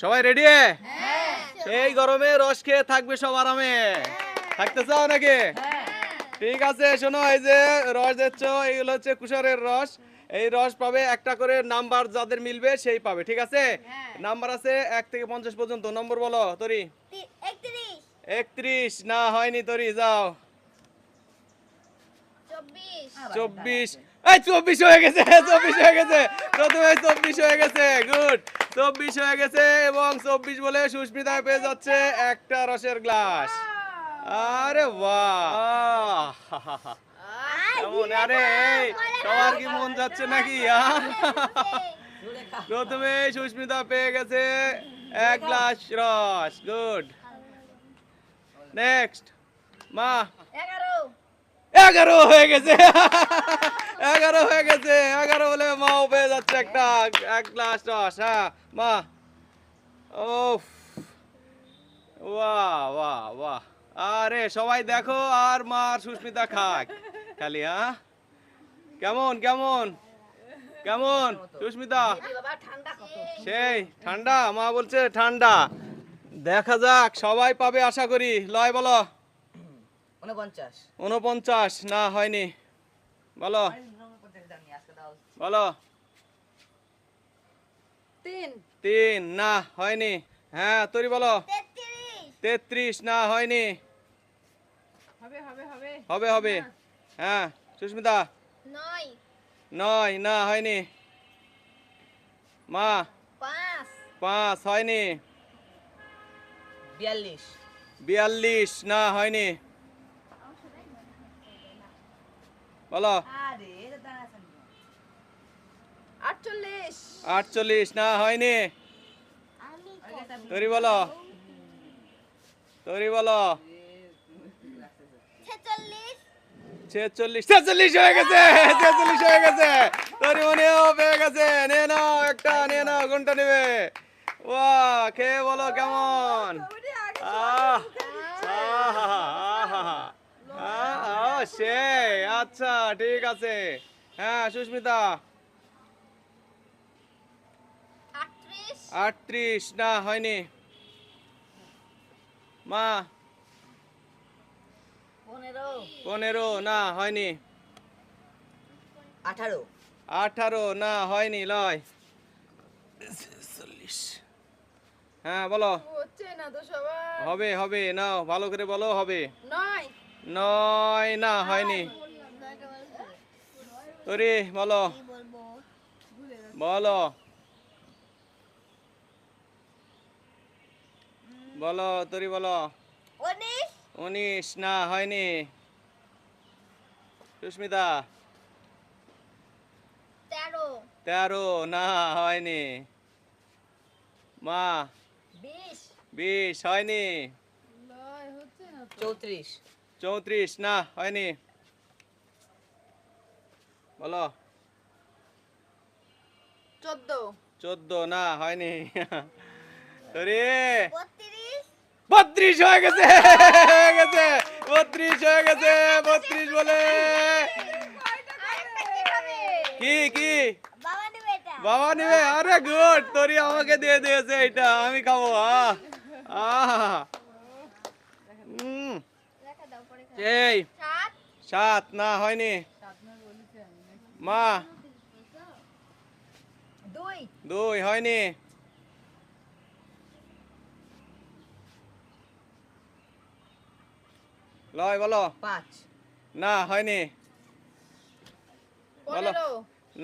সবাই রেডি? এই গরমে রস খেয়ে থাকবে সব আরামে। থাকতে চাও নাকি? ঠিক আছে, শোনো, এই যে রস দিচ্ছ এইগুলো হচ্ছে কুশারের রস। এই রস পাবে, একটা করে নাম্বার যাদের মিলবে সেই পাবে, ঠিক আছে? নাম্বার আছে 1 থেকে 50 পর্যন্ত। নম্বর বলো তরি। 31 31 না হয়নি তরি, যাও। 24 24 এই 24 হয়ে গেছে, 24 হয়ে গেছে, প্রথমে 24 হয়ে গেছে, গুড। 24 হয়ে গেছে এবং 24 বলে সুস্মিতা পেয়ে যাচ্ছে একটা রসের গ্লাস। আরে বাহ, কেমন? আরে এই সবার কি মন যাচ্ছে নাকি? প্রথমে সুস্মিতা পেয়ে গেছে এক গ্লাস রস, গুড। নেক্সট মা। 11 হয়ে গেছে, 11 হয়ে গেছে, 11 বলে মাও পেয়ে যাচ্ছে একটা এক গ্লাস রস। হ্যাঁ মা। ওফ, বাহ বাহ বাহ। আরে সবাই দেখো আর মা আর সুস্মিতা খাক খালি। হ্যাঁ, কেমন কেমন কেমন সুস্মিতা? সেই ঠান্ডা, মা বলছে ঠান্ডা। দেখা যাক, সবাই পাবে আশা করি। লয় বলো। 49 না হয়নি, বলো বলো। 3 না হয়নি। হ্যাঁ তরি বলো। 33 না হয়নি। হবে হবে। হ্যাঁ সুস্মিতা। 9 না হয়নি। মা। 5 হয়নি। 42 না হয়নি, বলো। 48 না হয়নি, তরি বলো। তরি বলো। 46 হয়ে গেছে, 46 হয়ে গেছে। তরি মনেও পেয়ে গেছে। নিয়ে নাও একটা, নিয়ে নাও। কোনটা নেবে? বাহ, খেয়ে বলো কেমন। আহ সেই, আচ্ছা ঠিক আছে। হ্যাঁ সুস্মিতা। 38 না হয়নি। মা। 15 না হয়নি। 18 না হয়নি। লয়। 40। হ্যাঁ বলো। হবে হবে, নাও ভালো করে বলো। হবে। 9 না হয়নি। তরি বলো বলো বলো। তরি বলো। 19 না হয়নি। সুস্মিতা। 13 না হয়নি। মা। 20 হয়নি। 34 না হয়নি, বলো। 14 না হয়নি। তরি। 32 হয়ে গেছে, হয়ে গেছে 32 হয়ে গেছে। 32 বলে কি কি বাবা নিবে? আরে গুড, তরি আমাকে দিয়ে দিয়েছে এটা, আমি খাবো। এই 7 না হয়নি। মা। 2 হয়নি। লয় বলো। 5 না হয়নি, বলো।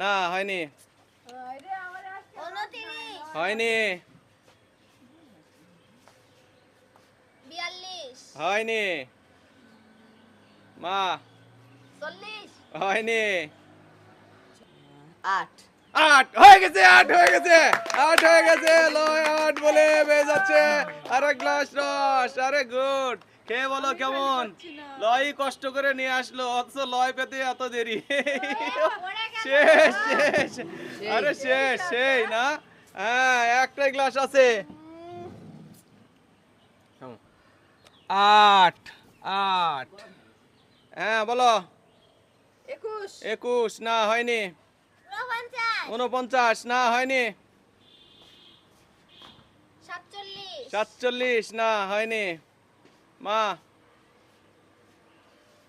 না হয়নি, হয়নি, হয়নি। মা। 40 হয়নি। 8 হয়ে গেছে, 8 হয়ে গেছে, 8 হয়ে গেছে। লয় 8 বলে পেয়ে যাচ্ছে আর এক গ্লাস রস। আরে গুড। খেয়ে বলো কেমন। লয় কষ্ট করে নিয়ে আসলো, অথচ লয় পেতে এত দেরি। শেষ শেষ, আরে শেষ, সেই না। হ্যাঁ একটাই গ্লাস আছে। 8 8 হ্যাঁ বলো। 21 না হয়নি। 49 না হয়নি। 47 না হয়নি মা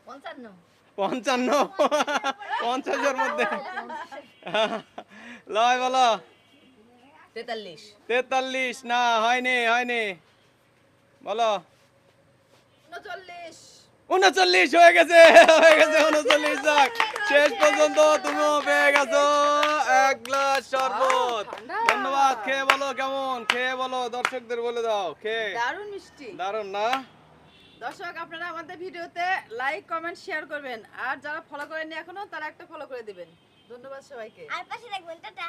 55 55 50 এর মধ্যে লয় বলো 43 না হয়নি বলো 39 হয়ে গেছে 39 যাক শেষ পর্যন্ত তুমিও পেয়ে গেছো 1 গ্লাস শরবত ধন্যবাদ খেয়ে বলো কেমন খেয়ে বলো দর্শকদের বলে দাও খেয়ে দারুণ মিষ্টি। দারুণ না দর্শক আপনারা আমাদের ভিডিওতে লাইক কমেন্ট শেয়ার করবেন আর যারা ফলো করেননি এখনো তারা একটা ফলো করে দিবেন। ধন্যবাদ সবাইকে। আর পাশে দেখবেন টাটা